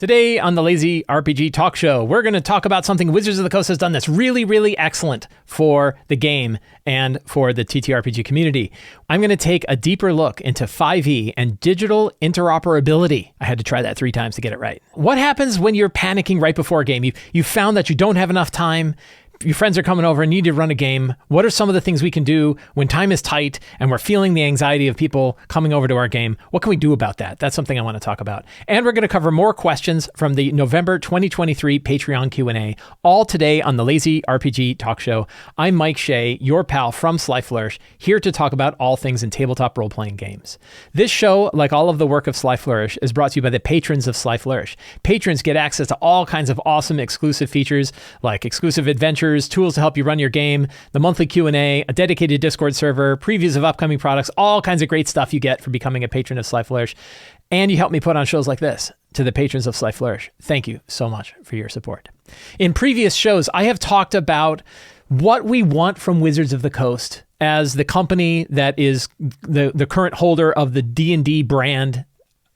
Today on the Lazy RPG Talk Show, we're going to talk about something Wizards of the Coast has done that's really, really excellent for the game and for the TTRPG community. I'm going to take a deeper look into 5e and digital interoperability. I had to try that 3 times to get it right. What happens when you're panicking right before a game? You found that you don't have enough time. Your friends are coming over and need to run a game. What are some of the things we can do when time is tight and we're feeling the anxiety of people coming over to our game? What can we do about that? That's something I want to talk about. And we're going to cover more questions from the November 2023 Patreon Q&A, all today on the Lazy RPG Talk Show. I'm Mike Shea, your pal from Sly Flourish, here to talk about all things in tabletop role-playing games. This show, like all of the work of Sly Flourish, is brought to you by the patrons of Sly Flourish. Patrons get access to all kinds of awesome exclusive features like exclusive adventures, tools to help you run your game, the monthly Q&A, a dedicated Discord server, previews of upcoming products, all kinds of great stuff you get for becoming a patron of Sly Flourish. And you help me put on shows like this to the patrons of Sly Flourish. Thank you so much for your support. In previous shows, I have talked about what we want from Wizards of the Coast as the company that is the current holder of the D&D brand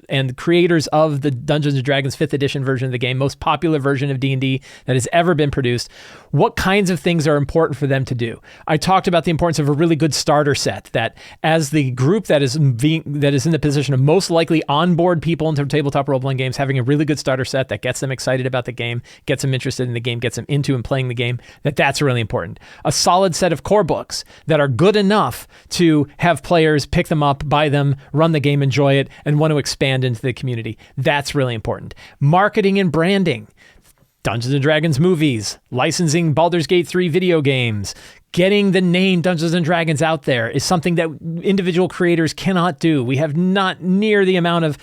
and creators of the Dungeons & Dragons 5th edition version of the game, most popular version of D&D that has ever been produced. What kinds of things are important for them to do? I talked about the importance of a really good starter set, that as the group that is in the position of most likely onboard people into tabletop role-playing games, having a really good starter set that gets them excited about the game, gets them interested in the game, gets them into and playing the game, that's really important. A solid set of core books that are good enough to have players pick them up, buy them, run the game, enjoy it, and want to expand into the community. That's really important. Marketing and branding. Dungeons & Dragons movies, licensing Baldur's Gate 3 video games, getting the name Dungeons & Dragons out there is something that individual creators cannot do. We have not near the amount of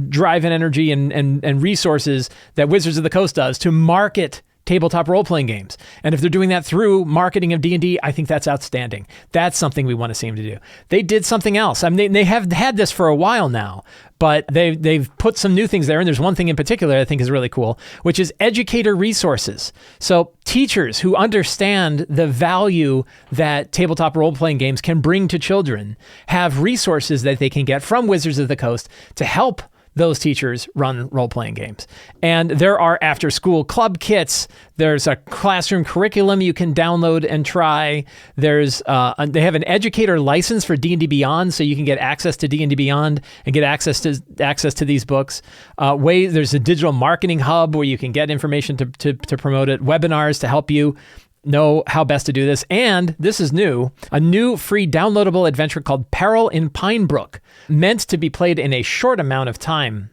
drive and energy and resources that Wizards of the Coast does to market tabletop role-playing games. And if they're doing that through marketing of D&D, I think that's outstanding. That's something we want to see them to do. They did something else. I mean, they have had this for a while now, but they've put some new things there. And there's one thing in particular I think is really cool, which is educator resources. So teachers who understand the value that tabletop role-playing games can bring to children have resources that they can get from Wizards of the Coast to help those teachers run role-playing games. And there are after-school club kits. There's a classroom curriculum you can download and try. There's they have an educator license for D&D Beyond, so you can get access to D&D Beyond and get access to these books. There's a digital marketing hub where you can get information to promote it, webinars to help you know how best to do this. And this is new, a new free downloadable adventure called Peril in Pinebrook, meant to be played in a short amount of time.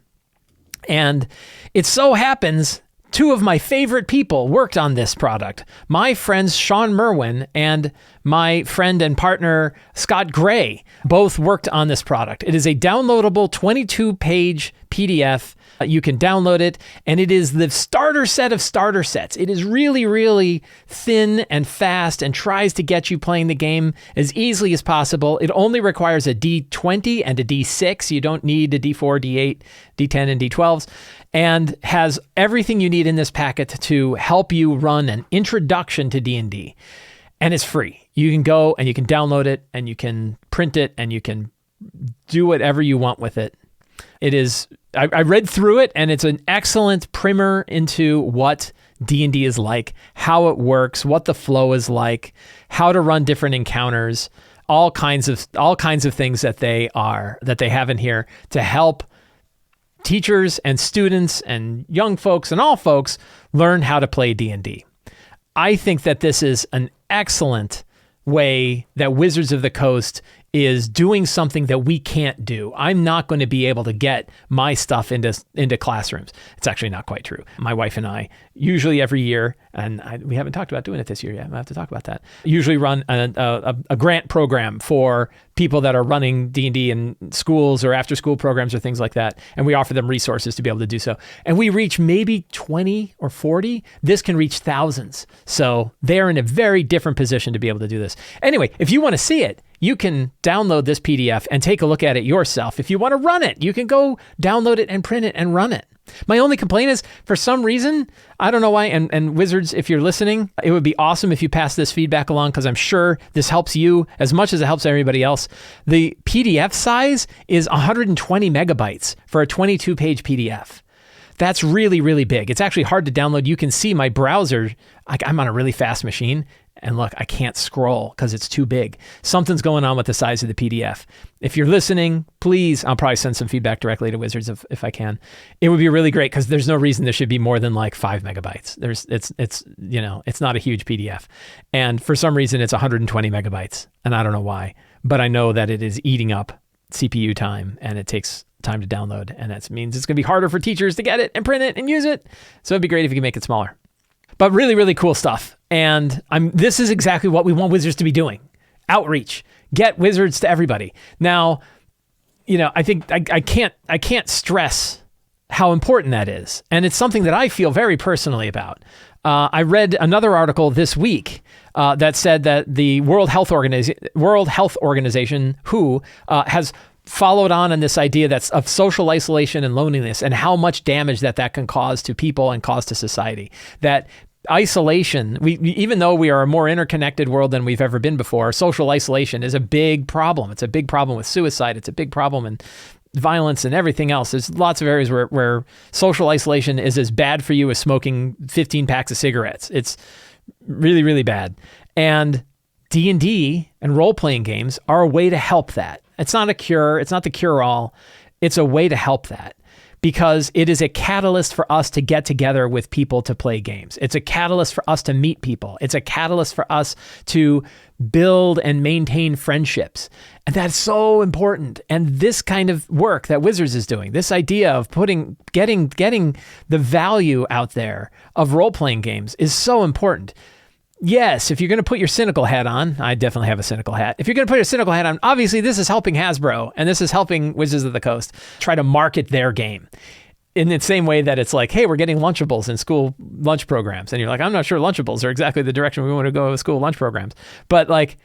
And it so happens 2 of my favorite people worked on this product. My friends Sean Merwin and my friend and partner Scott Gray both worked on this product. It is a downloadable 22-page PDF. You can download it, and it is the starter set of starter sets. It is really, really thin and fast and tries to get you playing the game as easily as possible. It only requires a D20 and a D6. You don't need a D4, D8, D10, and D12s, and has everything you need in this packet to help you run an introduction to D&D. And it's free. You can go and you can download it and you can print it and you can do whatever you want with it. It is, I read through it, and it's an excellent primer into what D&D is like, how it works, what the flow is like, how to run different encounters, all kinds of things that they have in here to help teachers and students and young folks and all folks learn how to play D&D. I think that this is an excellent way that Wizards of the Coast is doing something that we can't do. I'm not going to be able to get my stuff into classrooms. It's actually not quite true. My wife and I usually every year, and we haven't talked about doing it this year yet. I have to talk about that. Usually run a grant program for people that are running D&D in schools or after school programs or things like that. And we offer them resources to be able to do so. And we reach maybe 20 or 40. This can reach thousands. So they're in a very different position to be able to do this. Anyway, if you want to see it, you can download this PDF and take a look at it yourself. If you want to run it, you can go download it and print it and run it. My only complaint is, for some reason, I don't know why, and Wizards, if you're listening, it would be awesome if you pass this feedback along, because I'm sure this helps you as much as it helps everybody else. The PDF size is 120 megabytes for a 22-page PDF. That's really, really big. It's actually hard to download. You can see my browser. I'm on a really fast machine. And look, I can't scroll because it's too big. Something's going on with the size of the PDF. If you're listening, please, I'll probably send some feedback directly to Wizards if I can. It would be really great because there's no reason there should be more than like 5 megabytes. It's not a huge PDF. And for some reason, it's 120 megabytes. And I don't know why, but I know that it is eating up CPU time and it takes time to download. And that means it's going to be harder for teachers to get it and print it and use it. So it'd be great if you could make it smaller. But really, really cool stuff. And this is exactly what we want Wizards to be doing. Outreach. Get Wizards to everybody. Now, I think I can't stress how important that is. And it's something that I feel very personally about. I read another article this week that said that the World Health Organization, WHO, has followed on in this idea that's of social isolation and loneliness and how much damage that can cause to people and cause to society. That isolation, even though we are a more interconnected world than we've ever been before, social isolation is a big problem. It's a big problem with suicide. It's a big problem in violence and everything else. There's lots of areas where social isolation is as bad for you as smoking 15 packs of cigarettes. It's really, really bad. And D&D and role-playing games are a way to help that. It's not a cure. It's not the cure-all. It's a way to help that, because it is a catalyst for us to get together with people to play games. It's a catalyst for us to meet people. It's a catalyst for us to build and maintain friendships. And that's so important. And this kind of work that Wizards is doing, this idea of getting the value out there of role-playing games is so important. Yes, if you're going to put your cynical hat on, I definitely have a cynical hat. If you're going to put your cynical hat on, obviously this is helping Hasbro and this is helping Wizards of the Coast try to market their game in the same way that it's like, hey, we're getting Lunchables in school lunch programs. And you're like, I'm not sure Lunchables are exactly the direction we want to go with school lunch programs. But like,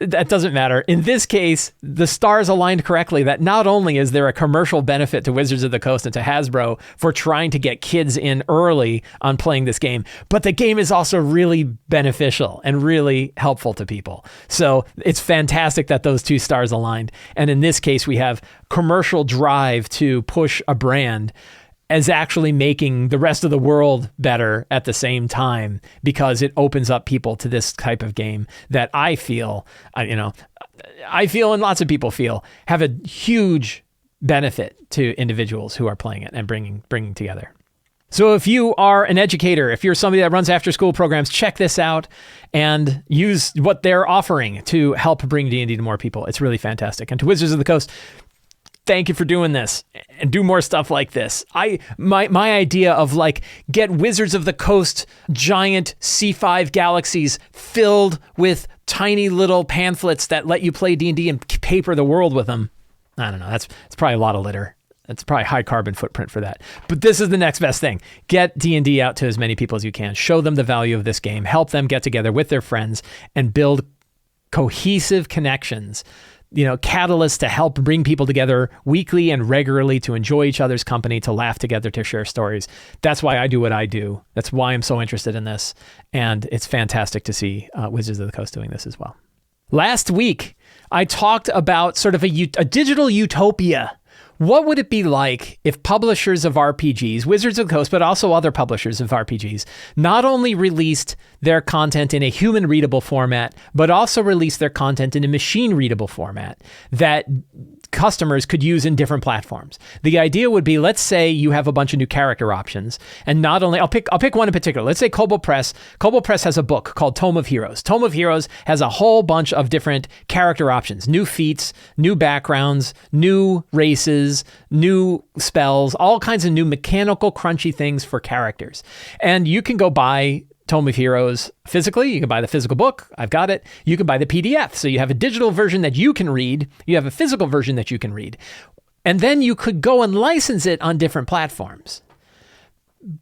that doesn't matter. In this case, the stars aligned correctly that not only is there a commercial benefit to Wizards of the Coast and to Hasbro for trying to get kids in early on playing this game, but the game is also really beneficial and really helpful to people. So it's fantastic that those two stars aligned. And in this case, we have commercial drive to push a brand as actually making the rest of the world better at the same time, because it opens up people to this type of game that I feel and lots of people feel have a huge benefit to individuals who are playing it and bringing together. So if you are an educator, if you're somebody that runs after school programs, check this out and use what they're offering to help bring D&D to more people. It's really fantastic. And to Wizards of the Coast, thank you for doing this and do more stuff like this. My idea of like get Wizards of the Coast giant C5 galaxies filled with tiny little pamphlets that let you play D&D and paper the world with them. I don't know. It's probably a lot of litter. It's probably high carbon footprint for that. But this is the next best thing. Get D&D out to as many people as you can. Show them the value of this game. Help them get together with their friends and build cohesive connections. Catalysts to help bring people together weekly and regularly to enjoy each other's company, to laugh together, to share stories. That's why I do what I do. That's why I'm so interested in this. And it's fantastic to see Wizards of the Coast doing this as well. Last week, I talked about sort of a digital utopia. What would it be like if publishers of RPGs, Wizards of the Coast, but also other publishers of RPGs, not only released their content in a human-readable format, but also released their content in a machine-readable format that customers could use in different platforms? The idea would be, let's say you have a bunch of new character options, and not only, I'll pick one in particular. Let's say Kobold Press. Kobold Press has a book called Tome of Heroes. Tome of Heroes has a whole bunch of different character options, new feats, new backgrounds, new races, new spells, all kinds of new mechanical, crunchy things for characters. And you can go buy Tome of Heroes physically. You can buy the physical book. I've got it. You can buy the PDF. So you have a digital version that you can read. You have a physical version that you can read. And then you could go and license it on different platforms.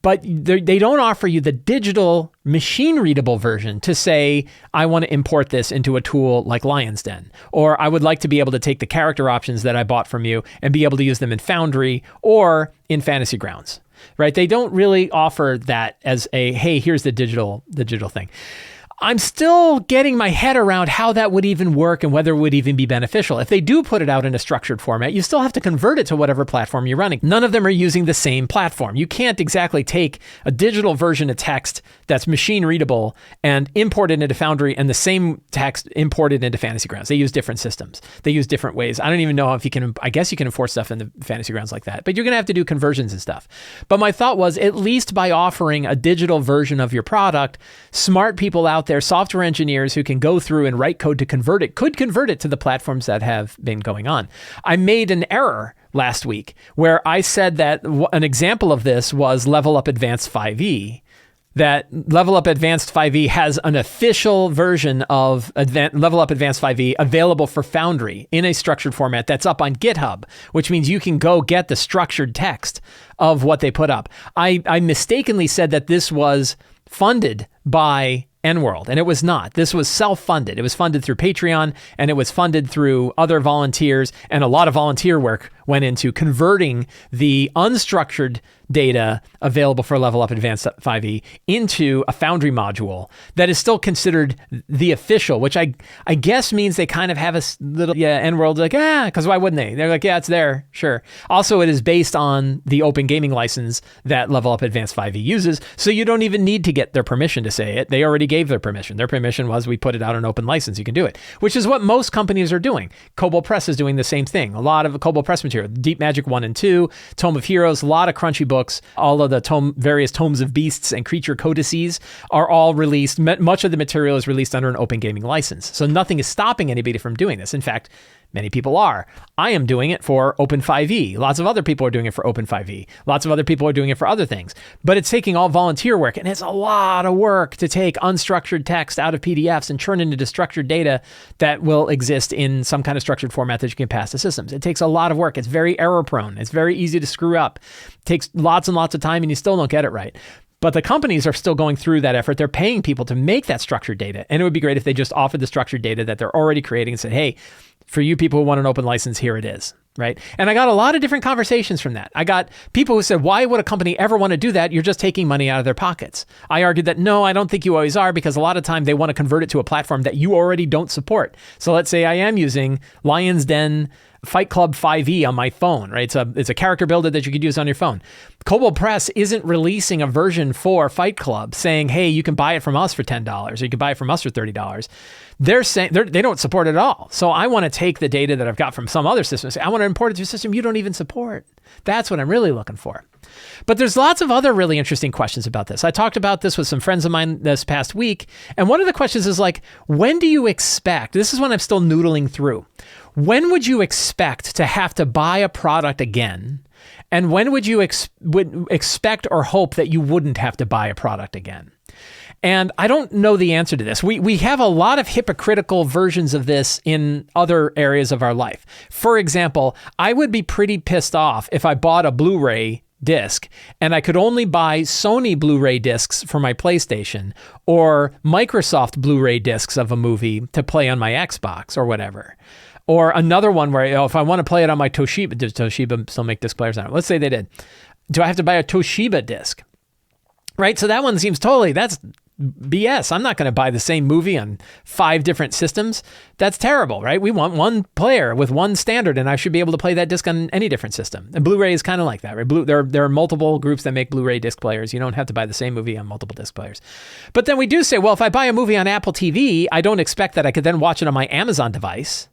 But they don't offer you the digital machine-readable version to say, I want to import this into a tool like Lion's Den, or I would like to be able to take the character options that I bought from you and be able to use them in Foundry or in Fantasy Grounds, right? They don't really offer that as a, hey, here's the digital thing. I'm still getting my head around how that would even work and whether it would even be beneficial. If they do put it out in a structured format, you still have to convert it to whatever platform you're running. None of them are using the same platform. You can't exactly take a digital version of text that's machine readable and import it into Foundry and the same text imported into Fantasy Grounds. They use different systems. They use different ways. I don't even know if you can, I guess you can enforce stuff in the Fantasy Grounds like that, but you're going to have to do conversions and stuff. But my thought was, at least by offering a digital version of your product, smart people out there, software engineers who can go through and write code to convert it, could convert it to the platforms that have been going on. I made an error last week where I said that an example of this was Level Up Advanced 5e. That Level Up Advanced 5e has an official version of Level Up Advanced 5e available for Foundry in a structured format that's up on GitHub, which means you can go get the structured text of what they put up. I mistakenly said that this was funded by NWorld, and it was not. This was self-funded. It was funded through Patreon, and it was funded through other volunteers, and a lot of volunteer work went into converting the unstructured data available for Level Up Advanced 5e into a Foundry module that is still considered the official, which I guess means they kind of have a little, NWorld's like, because why wouldn't they? They're like, yeah, it's there, sure. Also, it is based on the open gaming license that Level Up Advanced 5e uses, so you don't even need to get their permission to say it. They already gave their permission. Their permission was, we put it out on open license, you can do it, which is what most companies are doing. Kobold Press is doing the same thing. A lot of Kobold Press material, Deep Magic 1 and 2, Tome of Heroes, a lot of Crunchy books, all of the various Tomes of Beasts and Creature Codices are all released. Much of the material is released under an open gaming license. So nothing is stopping anybody from doing this. In fact, many people are. I am doing it for Open 5e. Lots of other people are doing it for Open 5e. Lots of other people are doing it for other things. But it's taking all volunteer work, and it's a lot of work to take unstructured text out of PDFs and turn it into structured data that will exist in some kind of structured format that you can pass to systems. It takes a lot of work. It's very error prone. It's very easy to screw up. It takes lots and lots of time, and you still don't get it right. But the companies are still going through that effort. They're paying people to make that structured data. And it would be great if they just offered the structured data that they're already creating and said, hey, for you people who want an open license, here it is, right? And I got a lot of different conversations from that. I got people who said, why would a company ever want to do that? You're just taking money out of their pockets. I argued that, no, I don't think you always are, because a lot of time they want to convert it to a platform that you already don't support. So let's say I am using Lion's Den Fight Club 5e on my phone, right? It's a character builder that you could use on your phone. Kobold Press isn't releasing a version for Fight Club saying, hey, you can buy it from us for $10 or you can buy it from us for $30. They're saying they don't support it at all. So I want to take the data that I've got from some other system and say, I want to import it to a system you don't even support. That's what I'm really looking for. But there's lots of other really interesting questions about this. I talked about this with some friends of mine this past week. And one of the questions is like, when do you expect, this is when I'm still noodling through, when would you expect to have to buy a product again? And when would you expect or hope that you wouldn't have to buy a product again? And I don't know the answer to this. We have a lot of hypocritical versions of this in other areas of our life. For example, I would be pretty pissed off if I bought a Blu-ray disc and I could only buy Sony Blu-ray discs for my PlayStation or Microsoft Blu-ray discs of a movie to play on my Xbox or whatever. Or another one where, if I want to play it on my Toshiba, does Toshiba still make disc players now? Let's say they did. Do I have to buy a Toshiba disc? Right? So that one seems that's BS. I'm not going to buy the same movie on 5 different systems. That's terrible, right? We want one player with one standard, and I should be able to play that disc on any different system. And Blu-ray is kind of like that, right? There are multiple groups that make Blu-ray disc players. You don't have to buy the same movie on multiple disc players. But then we do say, well, if I buy a movie on Apple TV, I don't expect that I could then watch it on my Amazon device,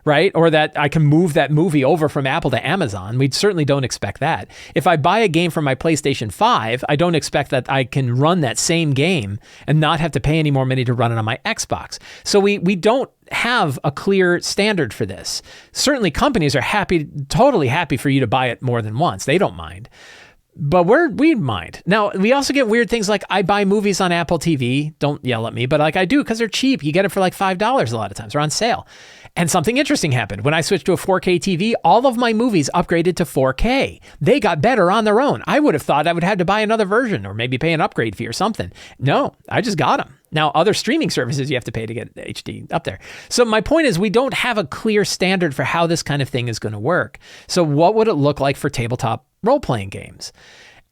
right? Or that I can move that movie over from Apple to Amazon. We certainly don't expect that. If I buy a game from my PlayStation 5, I don't expect that I can run that same game and not have to pay any more money to run it on my Xbox. So we don't have a clear standard for this. Certainly companies are totally happy for you to buy it more than once. They don't mind. But we mind. Now, we also get weird things like I buy movies on Apple TV. Don't yell at me, but like I do because they're cheap. You get it for like $5 a lot of times. They're on sale. And something interesting happened. When I switched to a 4K TV, all of my movies upgraded to 4K. They got better on their own. I would have thought I would have to buy another version or maybe pay an upgrade fee or something. No, I just got them. Now, other streaming services, you have to pay to get HD up there. So my point is we don't have a clear standard for how this kind of thing is going to work. So what would it look like for tabletop role-playing games?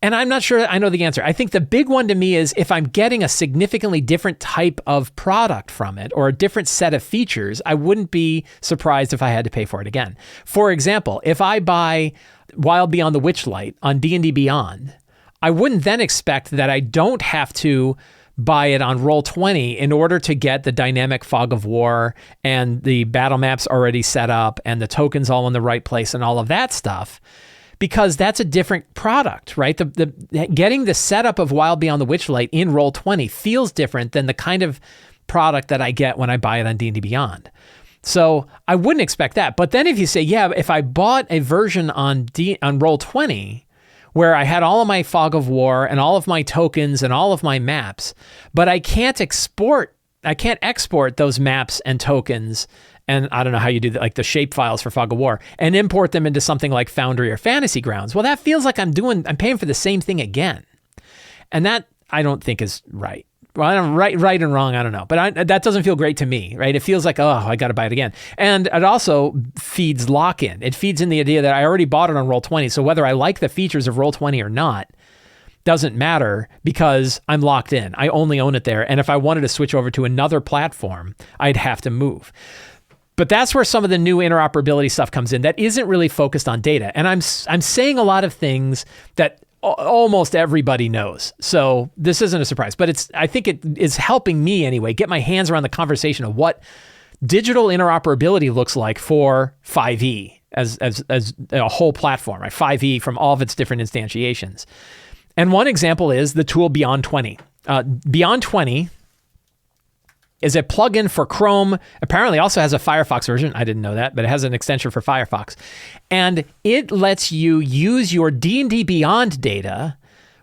And I'm not sure I know the answer. I think the big one to me is if I'm getting a significantly different type of product from it or a different set of features, I wouldn't be surprised if I had to pay for it again. For example, if I buy Wild Beyond the Witchlight on D&D Beyond, I wouldn't then expect that I don't have to buy it on Roll20 in order to get the dynamic fog of war and the battle maps already set up and the tokens all in the right place and all of that stuff. Because that's a different product, right? The getting the setup of Wild Beyond the Witchlight in Roll20 feels different than the kind of product that I get when I buy it on D&D Beyond. So I wouldn't expect that. But then if you say, yeah, if I bought a version on Roll20 where I had all of my fog of war and all of my tokens and all of my maps, but I can't export those maps and tokens, and I don't know how you do that, like the shape files for Fog of War, and import them into something like Foundry or Fantasy Grounds. Well, that feels like I'm paying for the same thing again. And that I don't think is right. Well, I don't right and wrong, I don't know. But that doesn't feel great to me, right? It feels like, oh, I got to buy it again. And it also feeds lock-in. It feeds in the idea that I already bought it on Roll20, so whether I like the features of Roll20 or not doesn't matter because I'm locked in. I only own it there. And if I wanted to switch over to another platform, I'd have to move. But that's where some of the new interoperability stuff comes in that isn't really focused on data. And I'm saying a lot of things that almost everybody knows. So this isn't a surprise, but I think it is helping me anyway, get my hands around the conversation of what digital interoperability looks like for 5e as a whole platform, right? 5e from all of its different instantiations. And one example is the tool Beyond 20. Beyond 20 is a plugin for Chrome. Apparently also has a Firefox version. I didn't know that, but it has an extension for Firefox. And it lets you use your D&D Beyond data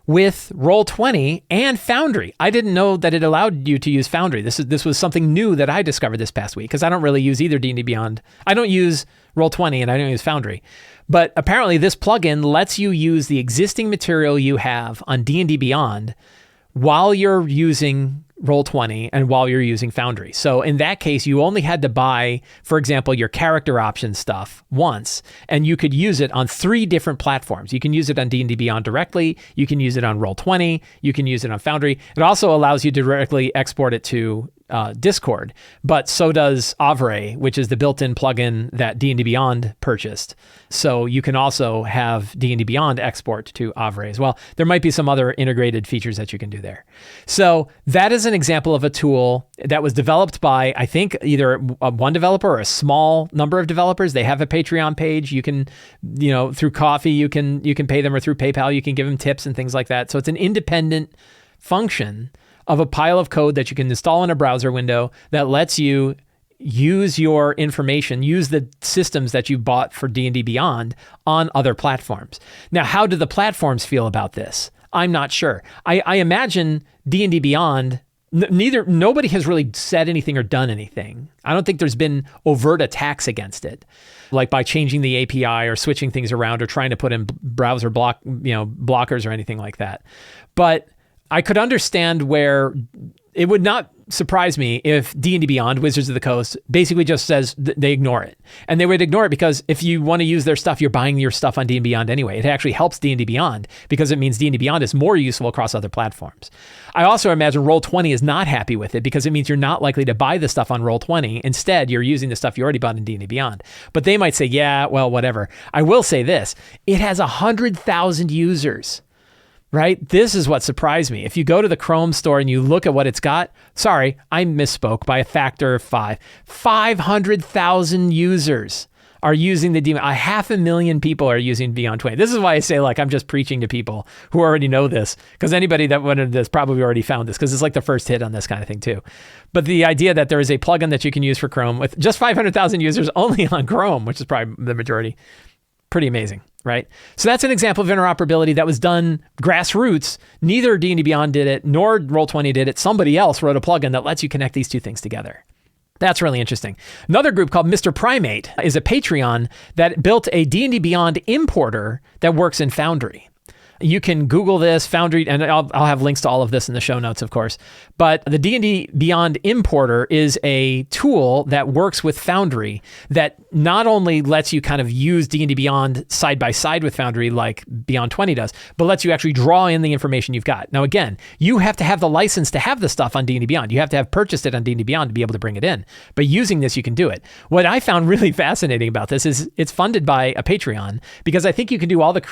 with Roll20 and Foundry. I didn't know that it allowed you to use Foundry. This was something new that I discovered this past week because I don't really use either D&D Beyond. I don't use Roll20 and I don't use Foundry. But apparently this plugin lets you use the existing material you have on D&D Beyond while you're using Roll20 and while you're using Foundry. So in that case, you only had to buy, for example, your character option stuff once, and you could use it on 3 different platforms. You can use it on D&D Beyond directly. You can use it on Roll20. You can use it on Foundry. It also allows you to directly export it to Discord, but so does Avray, which is the built-in plugin that D&D Beyond purchased. So you can also have D&D Beyond export to Avray as well. There might be some other integrated features that you can do there. So that is an example of a tool that was developed by, I think, either one developer or a small number of developers. They have a Patreon page. You can, through Coffee, you can pay them, or through PayPal, you can give them tips and things like that. So it's an independent function of a pile of code that you can install in a browser window that lets you use your information, use the systems that you bought for D&D Beyond on other platforms. Now, how do the platforms feel about this? I'm not sure. I imagine D&D Beyond, nobody has really said anything or done anything. I don't think there's been overt attacks against it, like by changing the API or switching things around or trying to put in browser blockers or anything like that. But I could understand where it would not surprise me if D&D Beyond, Wizards of the Coast, basically just says they ignore it. And they would ignore it because if you want to use their stuff, you're buying your stuff on D&D Beyond anyway. It actually helps D&D Beyond because it means D&D Beyond is more useful across other platforms. I also imagine Roll20 is not happy with it because it means you're not likely to buy the stuff on Roll20. Instead, you're using the stuff you already bought in D&D Beyond. But they might say, yeah, well, whatever. I will say this. It has 100,000 users. Right? This is what surprised me. If you go to the Chrome store and you look at what it's got, sorry, I misspoke by a factor of 5. 500,000 users are using the daemon. 500,000 people are using Beyond 20. This is why I say, I'm just preaching to people who already know this, because anybody that went into this probably already found this, because it's like the first hit on this kind of thing too. But the idea that there is a plugin that you can use for Chrome with just 500,000 users only on Chrome, which is probably the majority, pretty amazing. Right? So that's an example of interoperability that was done grassroots. Neither D&D Beyond did it, nor Roll20 did it. Somebody else wrote a plugin that lets you connect these two things together. That's really interesting. Another group called Mr. Primate is a Patreon that built a D&D Beyond importer that works in Foundry. You can Google this, Foundry, and I'll have links to all of this in the show notes, of course. But the D&D Beyond Importer is a tool that works with Foundry that not only lets you kind of use D&D Beyond side by side with Foundry like Beyond 20 does, but lets you actually draw in the information you've got. Now, again, you have to have the license to have the stuff on D&D Beyond. You have to have purchased it on D&D Beyond to be able to bring it in. But using this, you can do it. What I found really fascinating about this is it's funded by a Patreon, because I think you can do all the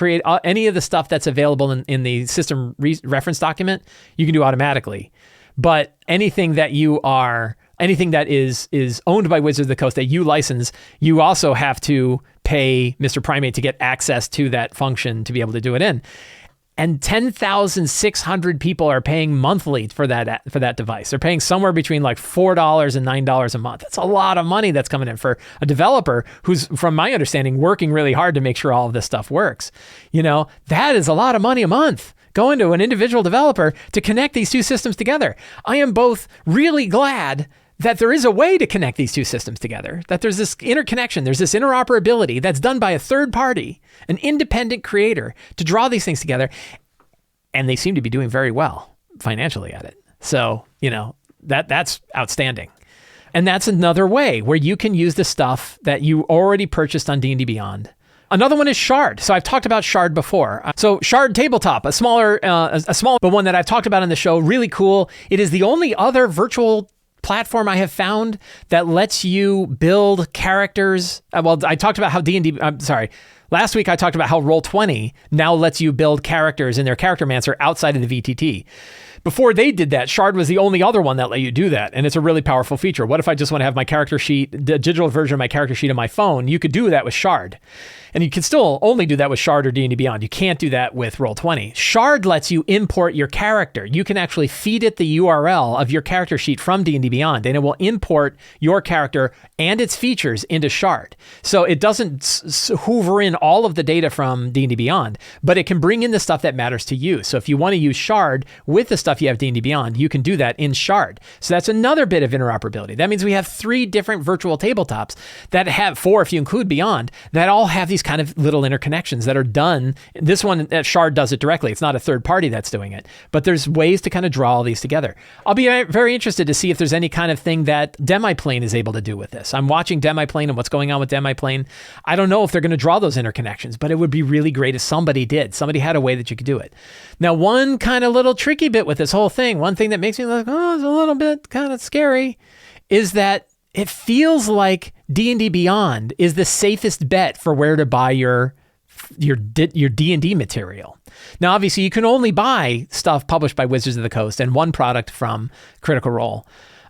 any of the stuff that's available in the system reference document, you can do automatically. But anything that is owned by Wizards of the Coast that you license, you also have to pay Mr. Primate to get access to that function to be able to do it in. And 10,600 people are paying monthly for that device. They're paying somewhere between like $4 and $9 a month. That's a lot of money that's coming in for a developer who's, from my understanding, working really hard to make sure all of this stuff works. That is a lot of money a month going to an individual developer to connect these two systems together. I am both really glad that there is a way to connect these two systems together, that there's this interconnection, there's this interoperability that's done by a third party, an independent creator, to draw these things together. And they seem to be doing very well financially at it. So, that's outstanding. And that's another way where you can use the stuff that you already purchased on D&D Beyond. Another one is Shard. So I've talked about Shard before. So Shard Tabletop, a small, but one that I've talked about on the show, really cool. It is the only other virtual platform I have found that lets you build characters. I talked about how last week I talked about how Roll20 now lets you build characters in their Charactermancer outside of the VTT. Before they did that, Shard was the only other one that let you do that, and it's a really powerful feature. What if I just want to have my character sheet, the digital version of my character sheet on my phone? You could do that with Shard. And you can still only do that with Shard or D&D Beyond. You can't do that with Roll20. Shard lets you import your character. You can actually feed it the URL of your character sheet from D&D Beyond, and it will import your character and its features into Shard. So it doesn't hoover in all of the data from D&D Beyond, but it can bring in the stuff that matters to you. So if you want to use Shard with the stuff you have D&D Beyond, you can do that in Shard. So that's another bit of interoperability. That means we have 3 different virtual tabletops that have 4 if you include Beyond, that all have these kind of little interconnections that are done. This one, Shard does it directly. It's not a third party that's doing it, but there's ways to kind of draw all these together. I'll be very interested to see if there's any kind of thing that Demiplane is able to do with this. I'm watching Demiplane and what's going on with Demiplane. I don't know if they're going to draw those interconnections, but it would be really great if somebody did. Somebody had a way that you could do it. Now, one kind of little tricky bit with this whole thing, one thing that makes me like, oh, it's a little bit kind of scary, is that it feels like D&D Beyond is the safest bet for where to buy your D&D material. Now, obviously, you can only buy stuff published by Wizards of the Coast and one product from Critical Role.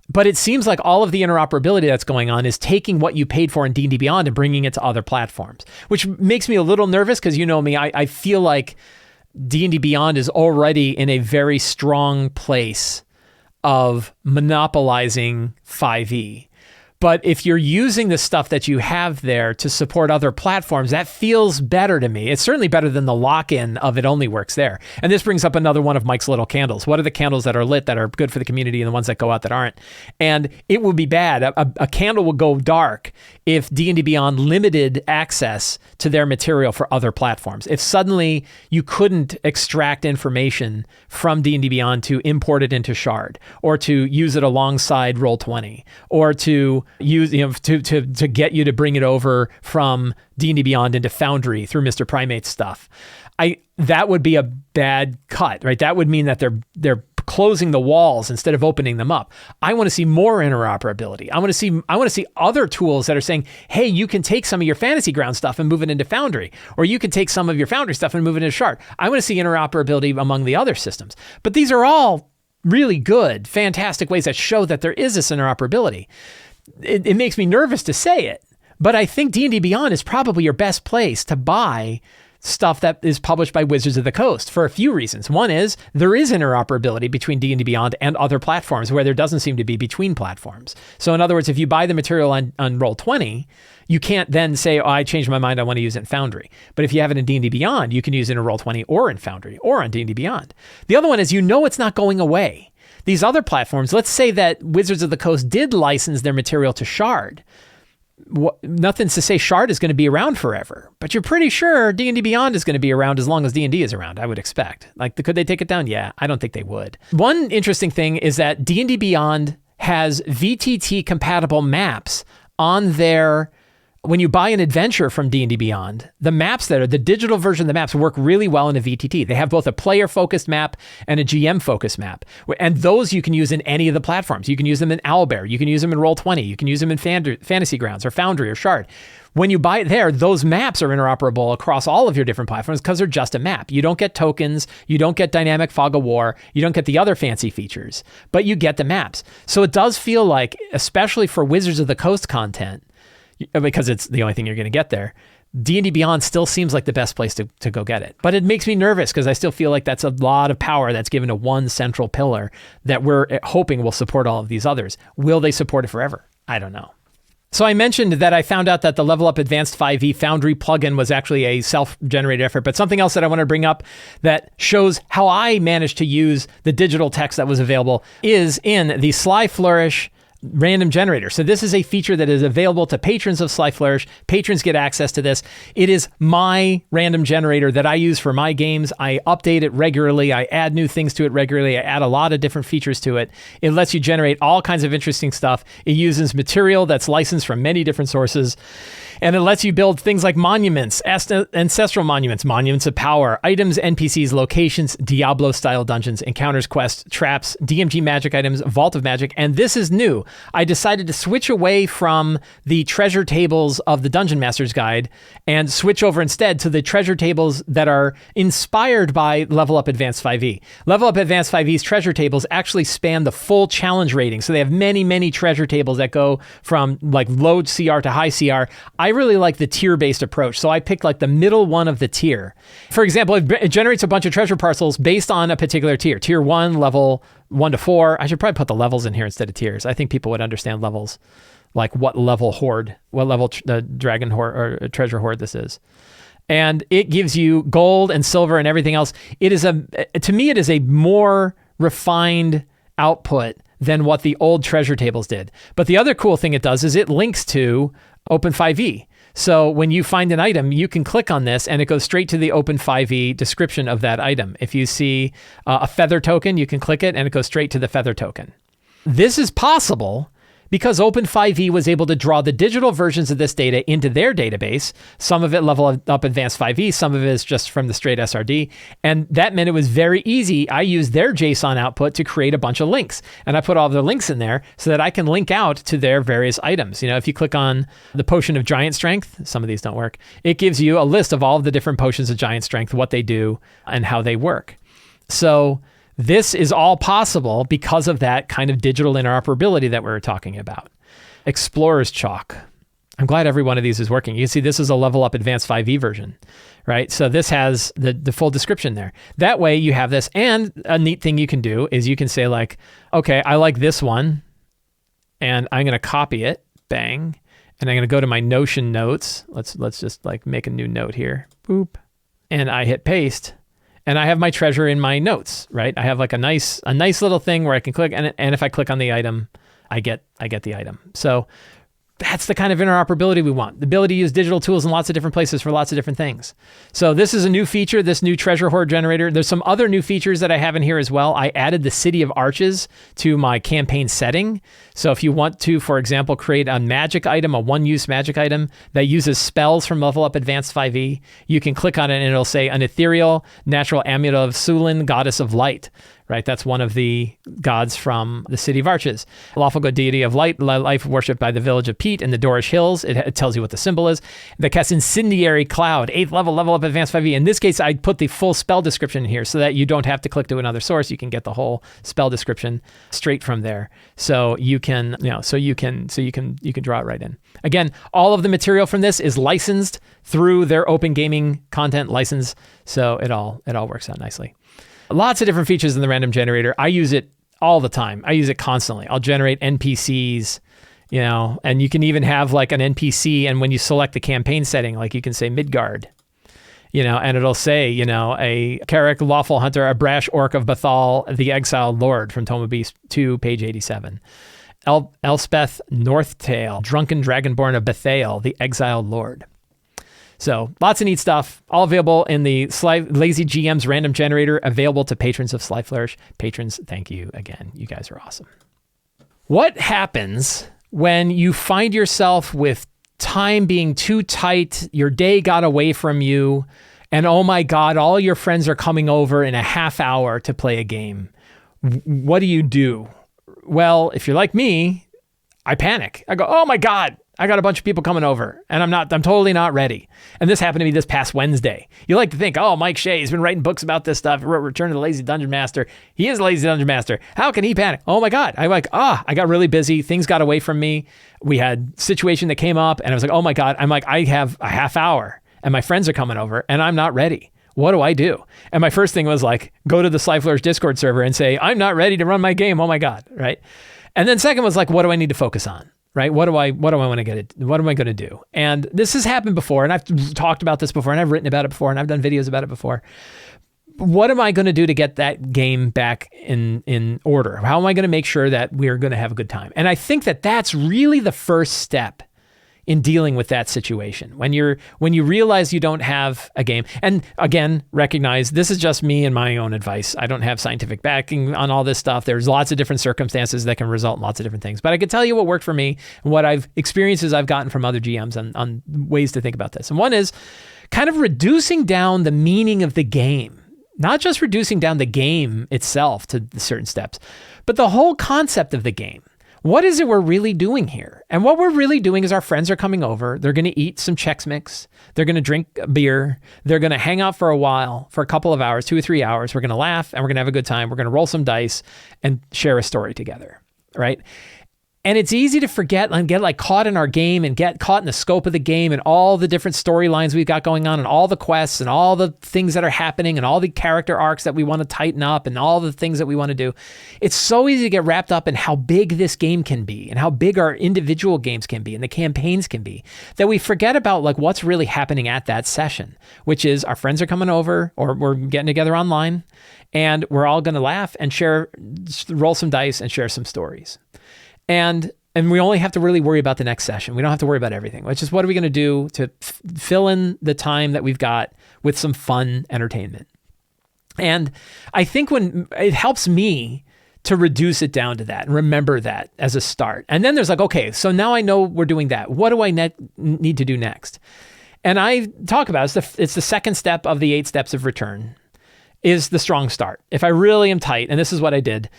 But it seems like all of the interoperability that's going on is taking what you paid for in D&D Beyond and bringing it to other platforms, which makes me a little nervous because you know me, I feel like D&D Beyond is already in a very strong place of monopolizing 5e. But if you're using the stuff that you have there to support other platforms, that feels better to me. It's certainly better than the lock-in of it only works there. And this brings up another one of Mike's little candles. What are the candles that are lit that are good for the community and the ones that go out that aren't? And it would be bad. A candle would go dark if D&D Beyond limited access to their material for other platforms. If suddenly you couldn't extract information from D&D Beyond to import it into Shard, or to use it alongside Roll20, or to use, to get you to bring it over from D&D Beyond into Foundry through Mr. Primate's stuff, that would be a bad cut, right? That would mean that they're closing the walls instead of opening them up. I want to see more interoperability. I want to see other tools that are saying, hey, you can take some of your Fantasy Ground stuff and move it into Foundry, or you can take some of your Foundry stuff and move it into Shard. I want to see interoperability among the other systems. But these are all really good, fantastic ways that show that there is this interoperability. It makes me nervous to say it, but I think D&D Beyond is probably your best place to buy stuff that is published by Wizards of the Coast for a few reasons. One is there is interoperability between D&D Beyond and other platforms where there doesn't seem to be between platforms. So in other words, if you buy the material on Roll20, you can't then say, oh, I changed my mind, I want to use it in Foundry. But if you have it in D&D Beyond, you can use it in Roll20 or in Foundry or on D&D Beyond. The other one is, it's not going away. These other platforms, let's say that Wizards of the Coast did license their material to Shard. nothing's to say Shard is going to be around forever, but you're pretty sure D&D Beyond is going to be around as long as D&D is around, I would expect. Like, could they take it down? Yeah, I don't think they would. One interesting thing is that D&D Beyond has VTT compatible maps on their... When you buy an adventure from D&D Beyond, the maps that are the digital version of the maps work really well in a VTT. They have both a player-focused map and a GM-focused map. And those you can use in any of the platforms. You can use them in Owlbear. You can use them in Roll20. You can use them in Fantasy Grounds or Foundry or Shard. When you buy it there, those maps are interoperable across all of your different platforms because they're just a map. You don't get tokens. You don't get dynamic fog of war. You don't get the other fancy features, but you get the maps. So it does feel like, especially for Wizards of the Coast content, because it's the only thing you're going to get there, D&D Beyond still seems like the best place to go get it. But it makes me nervous because I still feel like that's a lot of power that's given to one central pillar that we're hoping will support all of these others. Will they support it forever? I don't know. So I mentioned that I found out that the Level Up Advanced 5e Foundry plugin was actually a self-generated effort, but something else that I want to bring up that shows how I managed to use the digital text that was available is in the Sly Flourish random generator. So this is a feature that is available to patrons of Sly Flourish. Patrons get access to this. It is my random generator that I use for my games. I update it regularly. I add new things to it regularly. I add a lot of different features to it. It lets you generate all kinds of interesting stuff. It uses material that's licensed from many different sources. And it lets you build things like monuments, ancestral monuments, monuments of power, items, NPCs, locations, Diablo-style dungeons, encounters, quests, traps, DMG magic items, Vault of Magic, and this is new. I decided to switch away from the treasure tables of the Dungeon Master's Guide and switch over instead to the treasure tables that are inspired by Level Up Advanced 5e. Level Up Advanced 5e's treasure tables actually span the full challenge rating. So they have many, many treasure tables that go from like low CR to high CR. I really like the tier-based approach. So I picked like the middle one of the tier. For example, it generates a bunch of treasure parcels based on a particular tier. Tier 1, level 1 to 4. I should probably put the levels in here instead of tiers. I think people would understand levels, like what level horde, what level dragon horde or treasure horde this is. And it gives you gold and silver and everything else. To me, it is a more refined output than what the old treasure tables did. But the other cool thing it does is it links to Open5e. So when you find an item, you can click on this and it goes straight to the Open5e description of that item. If you see a feather token, you can click it and it goes straight to the feather token. This is possible because Open5e was able to draw the digital versions of this data into their database. Some of it Level Up Advanced 5e, some of it is just from the straight SRD. And that meant it was very easy. I used their JSON output to create a bunch of links. And I put all the links in there so that I can link out to their various items. You know, if you click on the Potion of Giant Strength, some of these don't work, it gives you a list of all of the different potions of giant strength, what they do, and how they work. So this is all possible because of that kind of digital interoperability that we were talking about. Explorer's Chalk. I'm glad every one of these is working. You can see this is a Level Up Advanced 5e version, right? So this has the full description there. That way you have this, and a neat thing you can do is you can say like, okay, I like this one, and I'm going to copy it, bang, and I'm going to go to my Notion notes. Let's just like make a new note here, boop, and I hit paste. And I have my treasure in my notes, right? I have like a nice little thing where I can click, and if I click on the item, I get the item. So that's the kind of interoperability we want. The ability to use digital tools in lots of different places for lots of different things. So this is a new feature, this new treasure hoard generator. There's some other new features that I have in here as well. I added the City of Arches to my campaign setting. So if you want to, for example, create a magic item, a one-use magic item that uses spells from Level Up Advanced 5e, you can click on it and it'll say an ethereal natural amulet of Sulin, goddess of light. Right, that's one of the gods from the City of Arches. Lawful good deity of light, life worshipped by the village of Pete in the Dorish Hills. It tells you what the symbol is. That casts Incendiary Cloud, 8th level, Level Up Advanced 5e. In this case, I put the full spell description here so that you don't have to click to another source. You can get the whole spell description straight from there. So you can, you can draw it right in. Again, all of the material from this is licensed through their open gaming content license. So it all works out nicely. Lots of different features in the random generator. I use it all the time. I use it constantly. I'll generate NPCs, and you can even have like an NPC, and when you select the campaign setting, like you can say Midgard, and it'll say, a Carrick lawful hunter, a brash orc of Bethal, the exiled lord from Tome of Beasts 2, page 87. Elspeth Northtail, Drunken Dragonborn of Bethael, the Exiled Lord. So lots of neat stuff, all available in the Lazy GM's random generator, available to patrons of Sly Flourish. Patrons, thank you again. You guys are awesome. What happens when you find yourself with time being too tight, your day got away from you, and oh my God, all your friends are coming over in a half hour to play a game? What do you do? Well, if you're like me, I panic. I go, oh my God, I got a bunch of people coming over and I'm totally not ready. And this happened to me this past Wednesday. You like to think, oh, Mike Shea, he's been writing books about this stuff. Return to the Lazy Dungeon Master. He is a Lazy Dungeon Master. How can he panic? Oh my God. I'm like, I got really busy. Things got away from me. We had a situation that came up and I was like, oh my God. I'm like, I have a half hour and my friends are coming over and I'm not ready. What do I do? And my first thing was like, go to the Sly Flourish Discord server and say, I'm not ready to run my game. Oh my God. Right. And then second was like, what do I need to focus on? Right? What do I want to get it? What am I going to do? And this has happened before, and I've talked about this before, and I've written about it before, and I've done videos about it before. What am I going to do to get that game back in order? How am I going to make sure that we're going to have a good time? And I think that that's really the first step in dealing with that situation. When you realize you don't have a game, and again, recognize this is just me and my own advice. I don't have scientific backing on all this stuff. There's lots of different circumstances that can result in lots of different things. But I can tell you what worked for me and what experiences I've gotten from other GMs on ways to think about this. And one is kind of reducing down the meaning of the game. Not just reducing down the game itself to certain steps, but the whole concept of the game. What is it we're really doing here? And what we're really doing is our friends are coming over. They're going to eat some Chex Mix. They're going to drink a beer. They're going to hang out for a while, for a couple of hours, 2 or 3 hours. We're going to laugh and we're going to have a good time. We're going to roll some dice and share a story together, right? And it's easy to forget and get like caught in our game and get caught in the scope of the game and all the different storylines we've got going on and all the quests and all the things that are happening and all the character arcs that we want to tighten up and all the things that we want to do. It's so easy to get wrapped up in how big this game can be and how big our individual games can be and the campaigns can be that we forget about like what's really happening at that session, which is our friends are coming over or we're getting together online and we're all going to laugh and roll some dice and share some stories. And we only have to really worry about the next session. We don't have to worry about everything, which is what are we going to do to fill in the time that we've got with some fun entertainment. And I think when it helps me to reduce it down to that and remember that as a start. And then there's like, okay, so now I know we're doing that. What do I need to do next? And I talk about it's the second step of the 8 steps of return is the strong start. If I really am tight, and this is what I did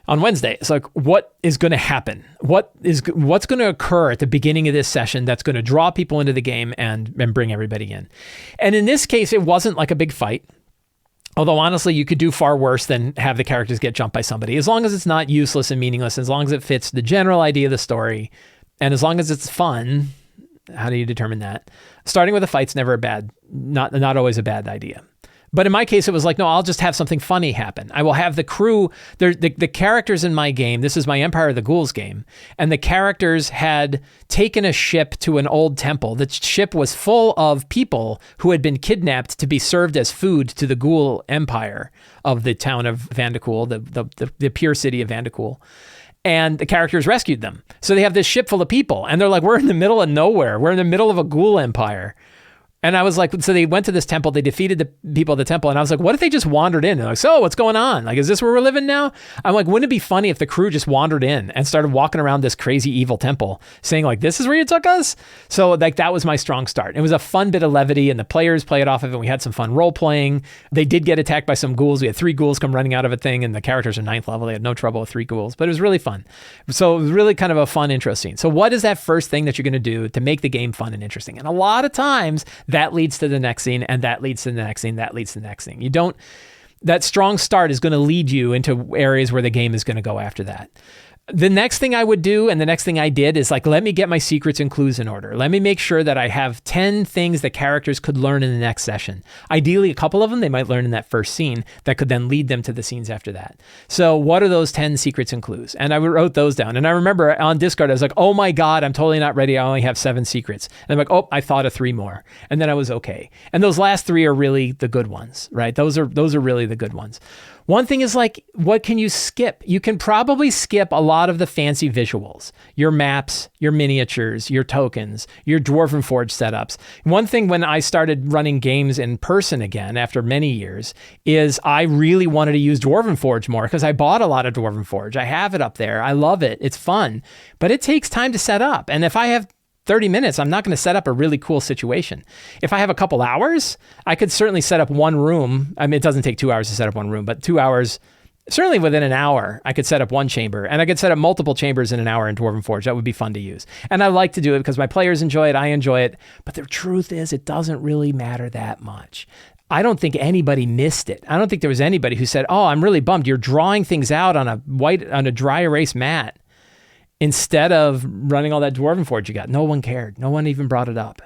on Wednesday, it's like, what is going to happen? What's going to occur at the beginning of this session that's going to draw people into the game and bring everybody in? And in this case, it wasn't like a big fight. Although honestly, you could do far worse than have the characters get jumped by somebody. As long as it's not useless and meaningless, as long as it fits the general idea of the story, and as long as it's fun, how do you determine that? Starting with a fight's never not always a bad idea. But in my case, it was like, no, I'll just have something funny happen. I will have the crew, the characters in my game. This is my Empire of the Ghouls game. And the characters had taken a ship to an old temple. The ship was full of people who had been kidnapped to be served as food to the Ghoul Empire of the town of Vandecool, the pure city of Vandecool. And the characters rescued them. So they have this ship full of people. And they're like, we're in the middle of nowhere. We're in the middle of a Ghoul Empire. And I was like, so they went to this temple, they defeated the people of the temple. And I was like, what if they just wandered in? They're like, so what's going on? Like, is this where we're living now? I'm like, wouldn't it be funny if the crew just wandered in and started walking around this crazy evil temple saying like, this is where you took us? So like, that was my strong start. It was a fun bit of levity and the players played off of it. We had some fun role playing. They did get attacked by some ghouls. We had 3 ghouls come running out of a thing and the characters are 9th level. They had no trouble with 3 ghouls, but it was really fun. So it was really kind of a fun intro scene. So what is that first thing that you're going to do to make the game fun and interesting? And a lot of times that leads to the next scene, and that leads to the next scene, that leads to the next scene. That strong start is going to lead you into areas where the game is going to go after that. The next thing I would do, and the next thing I did, is like, let me get my secrets and clues in order. Let me make sure that I have 10 things that characters could learn in the next session. Ideally, a couple of them they might learn in that first scene that could then lead them to the scenes after that. So what are those 10 secrets and clues? And I wrote those down. And I remember on Discord, I was like, oh my God, I'm totally not ready. I only have 7 secrets. And I'm like, oh, I thought of 3 more. And then I was okay. And those last 3 are really the good ones, right? Those are really the good ones. One thing is like, what can you skip? You can probably skip a lot of the fancy visuals, your maps, your miniatures, your tokens, your Dwarven Forge setups. One thing when I started running games in person again after many years is I really wanted to use Dwarven Forge more because I bought a lot of Dwarven Forge. I have it up there. I love it. It's fun, but it takes time to set up. And if I have 30 minutes, I'm not going to set up a really cool situation. If I have a couple hours, I could certainly set up one room. I mean, it doesn't take 2 hours to set up one room, but 2 hours, certainly within an hour, I could set up one chamber, and I could set up multiple chambers in an hour in Dwarven Forge. That would be fun to use. And I like to do it because my players enjoy it, I enjoy it, but the truth is it doesn't really matter that much. I don't think anybody missed it. I don't think there was anybody who said, oh, I'm really bummed. You're drawing things out on a dry erase mat instead of running all that Dwarven Forge you got. No one cared. No one even brought it up.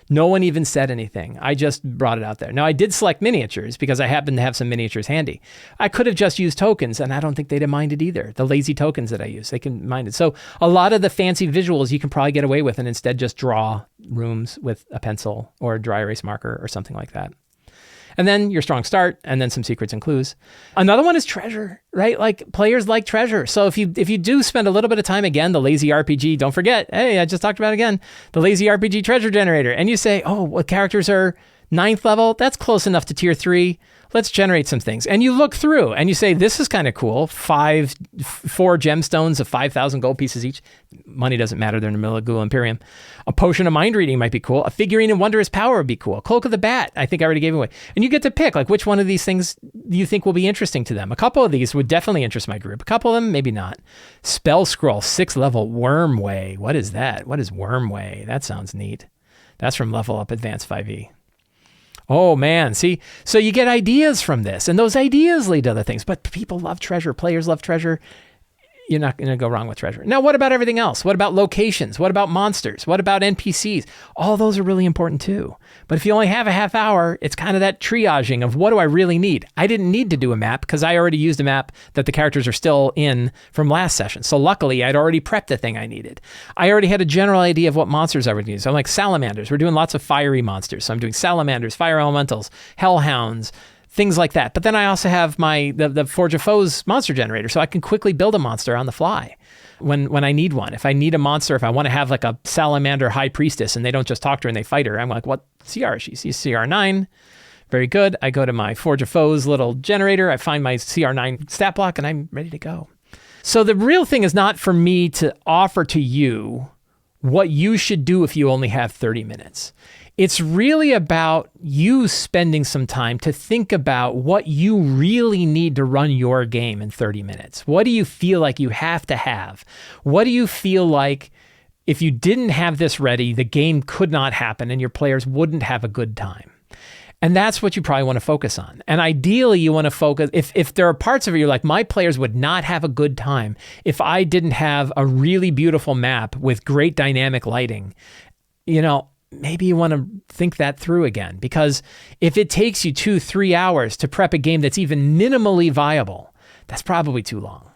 No one even said anything. I just brought it out there. Now, I did select miniatures because I happened to have some miniatures handy. I could have just used tokens, and I don't think they'd have minded either. The lazy tokens that I use, they can mind it. So a lot of the fancy visuals you can probably get away with and instead just draw rooms with a pencil or a dry erase marker or something like that. And then your strong start, and then some secrets and clues. Another one is treasure, right? Like players like treasure. So if you do spend a little bit of time, again, the lazy RPG, don't forget, hey, I just talked about it again, the lazy RPG treasure generator. And you say, oh, what characters are 9th level? That's close enough to tier 3. Let's generate some things. And you look through and you say, this is kind of cool. 4 gemstones of 5,000 gold pieces each. Money doesn't matter. They're in the middle of Ghoul Imperium. A potion of mind reading might be cool. A figurine of wondrous power would be cool. Cloak of the Bat, I think I already gave away. And you get to pick like which one of these things you think will be interesting to them. A couple of these would definitely interest my group. A couple of them, maybe not. Spell Scroll, 6th level Wormway. What is that? What is Wormway? That sounds neat. That's from Level Up Advanced 5e. Oh man, see, so you get ideas from this, and those ideas lead to other things. But people love treasure, players love treasure. You're not going to go wrong with treasure. Now, what about everything else? What about locations? What about monsters? What about NPCs? All those are really important too. But if you only have a half hour, it's kind of that triaging of what do I really need? I didn't need to do a map because I already used a map that the characters are still in from last session. So luckily, I'd already prepped the thing I needed. I already had a general idea of what monsters I would use. So I'm like salamanders. We're doing lots of fiery monsters. So I'm doing salamanders, fire elementals, hellhounds, things like that. But then I also have the Forge of Foes monster generator, so I can quickly build a monster on the fly when I need one. If I need a monster, if I want to have like a salamander high priestess and they don't just talk to her and they fight her, I'm like, what CR is she? She's CR 9. Very good. I go to my Forge of Foes little generator. I find my CR 9 stat block and I'm ready to go. So the real thing is not for me to offer to you what you should do if you only have 30 minutes. It's really about you spending some time to think about what you really need to run your game in 30 minutes. What do you feel like you have to have? What do you feel like if you didn't have this ready, the game could not happen and your players wouldn't have a good time? And that's what you probably want to focus on. And ideally, you want to focus, if there are parts of it you're like, my players would not have a good time if I didn't have a really beautiful map with great dynamic lighting, maybe you want to think that through again, because if it takes you 2-3 hours to prep a game that's even minimally viable, that's probably too long,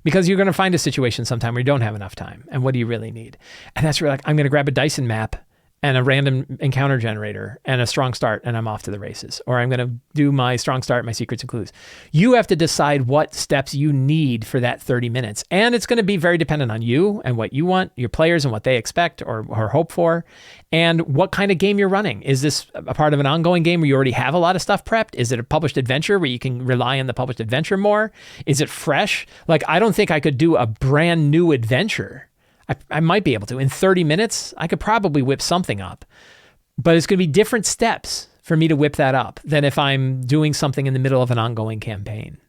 because you're going to find a situation sometime where you don't have enough time. And what do you really need? And that's where I'm going to grab a Dyson map and a random encounter generator and a strong start, and I'm off to the races. Or I'm going to do my strong start, my secrets and clues. You have to decide what steps you need for that 30 minutes. And it's going to be very dependent on you and what you want, your players and what they expect or hope for, and what kind of game you're running. Is this a part of an ongoing game where you already have a lot of stuff prepped? Is it a published adventure where you can rely on the published adventure more? Is it fresh? Like, I don't think I could do a brand new adventure. I might be able to. In 30 minutes, I could probably whip something up. But it's going to be different steps for me to whip that up than if I'm doing something in the middle of an ongoing campaign.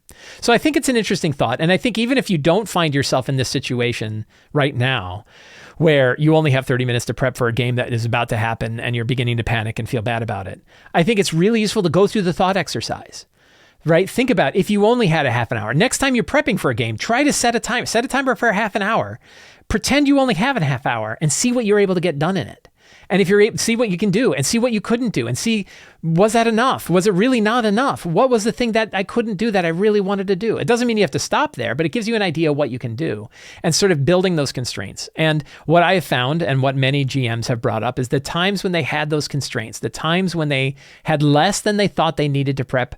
So I think it's an interesting thought. And I think even if you don't find yourself in this situation right now, where you only have 30 minutes to prep for a game that is about to happen and you're beginning to panic and feel bad about it, I think it's really useful to go through the thought exercise. Right? Think about if you only had a half an hour. Next time you're prepping for a game, try to set a timer. Set a timer for a half an hour. Pretend you only have a half hour and see what you're able to get done in it. And if you're able, see what you can do and see what you couldn't do and see, was that enough? Was it really not enough? What was the thing that I couldn't do that I really wanted to do? It doesn't mean you have to stop there, but it gives you an idea of what you can do and sort of building those constraints. And what I have found and what many GMs have brought up is the times when they had those constraints, the times when they had less than they thought they needed to prep,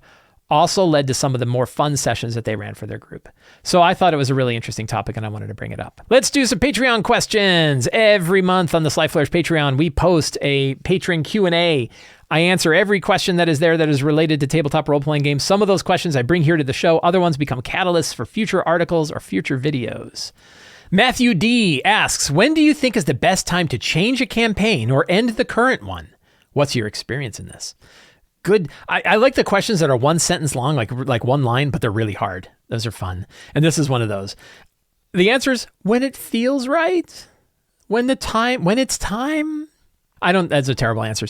also led to some of the more fun sessions that they ran for their group. So I thought it was a really interesting topic and I wanted to bring it up. Let's do some Patreon questions. Every month on the Sly Flourish Patreon, we post a patron Q&A. I answer every question that is there that is related to tabletop role-playing games. Some of those questions I bring here to the show. Other ones become catalysts for future articles or future videos. Matthew D. asks, when do you think is the best time to change a campaign or end the current one? What's your experience in this? Good. I like the questions that are one sentence long, like one line, but they're really hard. Those are fun. And this is one of those. The answer is when it feels right. When it's time. That's a terrible answer.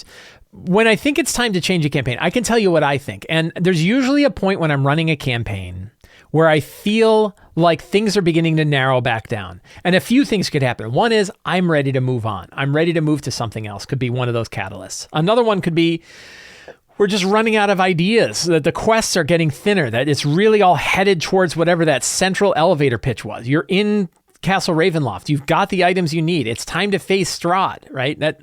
When I think it's time to change a campaign, I can tell you what I think. And there's usually a point when I'm running a campaign where I feel like things are beginning to narrow back down. And a few things could happen. One is I'm ready to move on. I'm ready to move to something else. Could be one of those catalysts. Another one could be we're just running out of ideas, that the quests are getting thinner, that it's really all headed towards whatever that central elevator pitch was. You're in Castle Ravenloft. You've got the items you need. It's time to face Strahd, right? That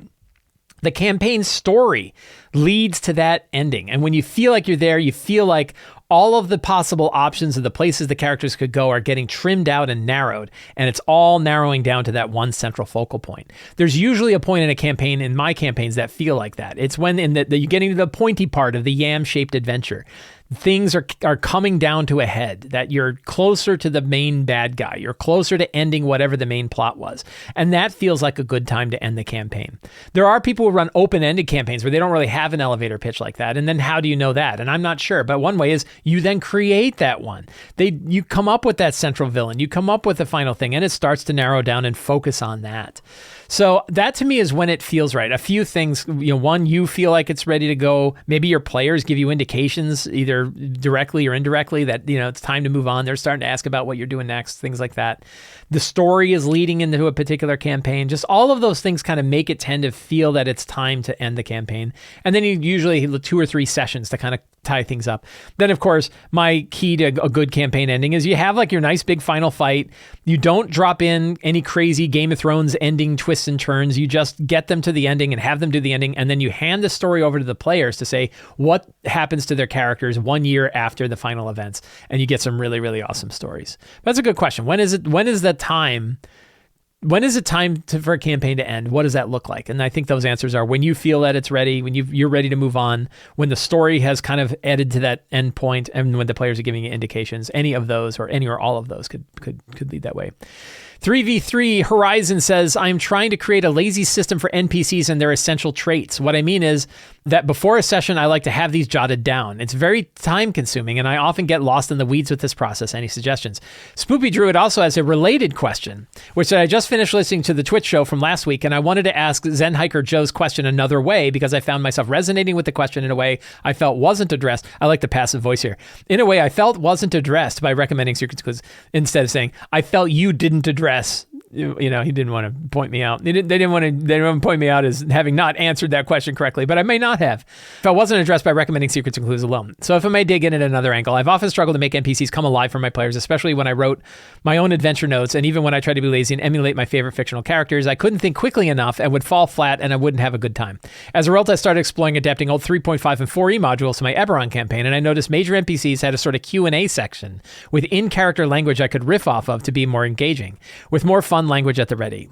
the campaign story leads to that ending. And when you feel like you're there, you feel like all of the possible options of the places the characters could go are getting trimmed out and narrowed, and it's all narrowing down to that one central focal point. There's usually a point in a campaign, in my campaigns, that feel like that. It's when you're getting to the pointy part of the yam-shaped adventure. Things are coming down to a head, that you're closer to the main bad guy. You're closer to ending whatever the main plot was. And that feels like a good time to end the campaign. There are people who run open-ended campaigns where they don't really have an elevator pitch like that. And then how do you know that? And I'm not sure. But one way is you then create that one. You come up with that central villain. You come up with the final thing, and it starts to narrow down and focus on that. So that to me is when it feels right. A few things, one, you feel like it's ready to go. Maybe your players give you indications, either directly or indirectly, that it's time to move on. They're starting to ask about what you're doing next, things like that. The story is leading into a particular campaign. Just all of those things kind of make it tend to feel that it's time to end the campaign. And then you usually have 2 or 3 sessions to kind of tie things up. Then, of course, my key to a good campaign ending is you have like your nice big final fight. You don't drop in any crazy Game of Thrones ending twists and turns. You just get them to the ending and have them do the ending. And then you hand the story over to the players to say what happens to their characters 1 year after the final events. And you get some really, really awesome stories. That's a good question. When is the time? When is it time for a campaign to end? What does that look like? And I think those answers are when you feel that it's ready, when you're ready to move on, when the story has kind of added to that end point, and when the players are giving you indications. Any of those or any or all of those could lead that way. 3v3 Horizon says, I'm trying to create a lazy system for NPCs and their essential traits. What I mean is that before a session, I like to have these jotted down. It's very time consuming, and I often get lost in the weeds with this process. Any suggestions? Spoopy Druid also has a related question, which I just finished listening to the Twitch show from last week, and I wanted to ask Zen Hiker Joe's question another way because I found myself resonating with the question in a way I felt wasn't addressed. I like the passive voice here. In a way I felt wasn't addressed by recommending secrets, because instead of saying, I felt you didn't address. He didn't want to point me out. They didn't want to point me out as having not answered that question correctly, but I may not have if I wasn't addressed by recommending secrets and clues alone. So if I may dig in at another angle, I've often struggled to make NPCs come alive for my players, especially when I wrote my own adventure notes, and even when I tried to be lazy and emulate my favorite fictional characters, I couldn't think quickly enough and would fall flat, and I wouldn't have a good time. As a result, I started exploring adapting old 3.5 and 4e modules to my Eberron campaign, and I noticed major NPCs had a sort of Q&A section with in-character language I could riff off of to be more engaging, with more fun language at the ready.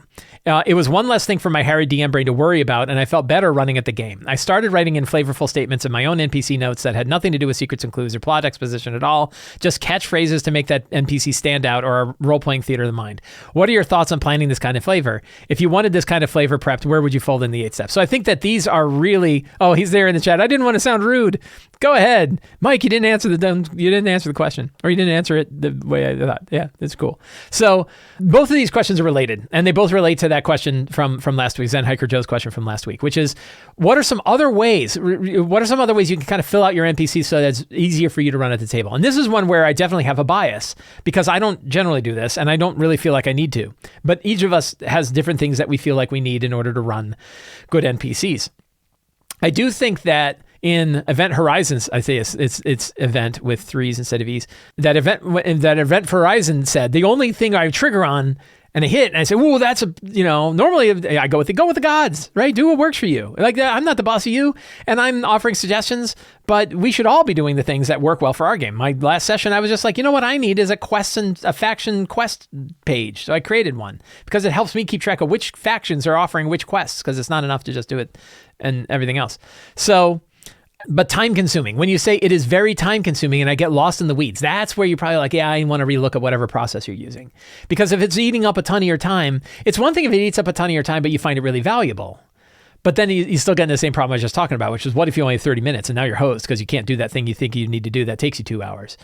It was one less thing for my Harry DM brain to worry about, and I felt better running at the game. I started writing in flavorful statements in my own NPC notes that had nothing to do with secrets and clues or plot exposition at all, just catchphrases to make that NPC stand out, or a role-playing theater of the mind. What are your thoughts on planning this kind of flavor? If you wanted this kind of flavor prepped, where would you fold in the 8 steps? So I think that these are really... Oh, he's there in the chat. I didn't want to sound rude. Go ahead. Mike, you didn't answer the question, or you didn't answer it the way I thought. Yeah, that's cool. So both of these questions are related, and they both relate to that question from last week, Zen Hiker Joe's question from last week, which is, what are some other ways you can kind of fill out your NPCs so that it's easier for you to run at the table? And this is one where I definitely have a bias, because I don't generally do this, and I don't really feel like I need to. But each of us has different things that we feel like we need in order to run good NPCs. I do think that in Event Horizons, I say it's event with 3s instead of E's. That Event Horizon said, the only thing I trigger on and I hit, and I say, "Ooh, that's normally I go with the gods, right? Do what works for you. Like I'm not the boss of you, and I'm offering suggestions, but we should all be doing the things that work well for our game." My last session, I was just like, you know what I need is a faction quest page. So I created one because it helps me keep track of which factions are offering which quests, because it's not enough to just do it and everything else. So. But time consuming. When you say it is very time consuming and I get lost in the weeds, that's where you're probably like, yeah, I want to relook at whatever process you're using. Because if it's eating up a ton of your time, it's one thing if it eats up a ton of your time, but you find it really valuable. But then you still get in the same problem I was just talking about, which is what if you only have 30 minutes and now you're host because you can't do that thing you think you need to do that takes you 2 hours.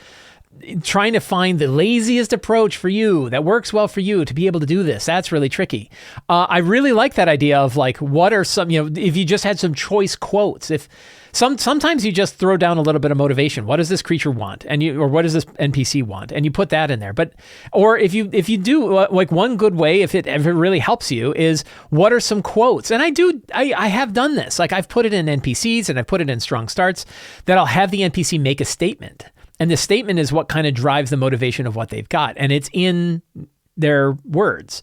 Trying to find the laziest approach for you that works well for you to be able to do this, that's really tricky. I really like that idea of like, what are some, if you just had some choice quotes, if sometimes you just throw down a little bit of motivation. What does this creature want? Or what does this NPC want? And you put that in there. Or if you do, like one good way, if it really helps you, is what are some quotes? And I have done this. Like I've put it in NPCs and I've put it in strong starts that I'll have the NPC make a statement. And the statement is what kind of drives the motivation of what they've got. And it's in their words.